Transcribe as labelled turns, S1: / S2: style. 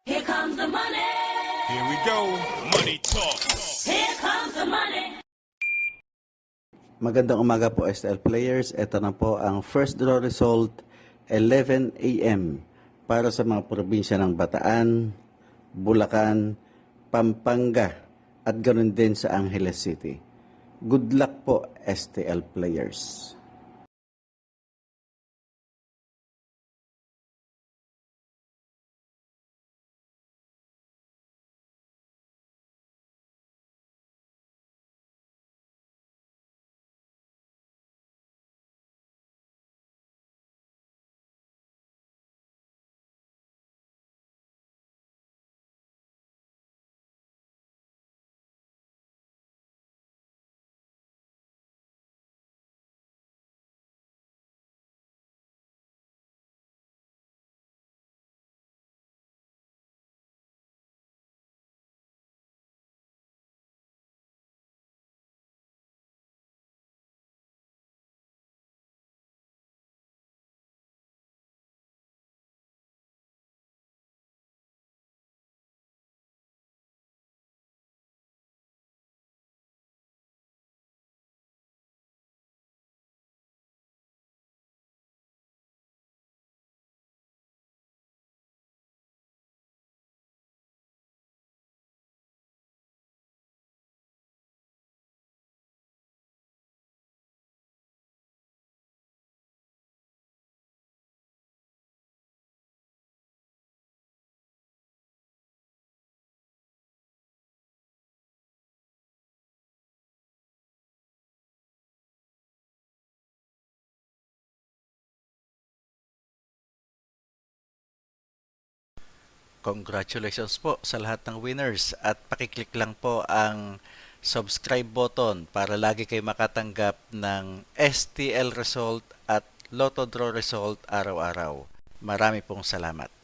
S1: Here comes the money.
S2: Here we go. Money talk.
S1: Here comes the money.
S3: Magandang umaga po STL players. Ito na po ang first draw result 11 a.m. para sa mga probinsya ng Bataan, Bulacan, Pampanga at ganoon din sa Angeles City. Good luck po STL players. Congratulations po sa lahat ng winners at pakiclick lang po ang subscribe button para lagi kayo makatanggap ng STL result at Lotto Draw result araw-araw. Marami pong salamat.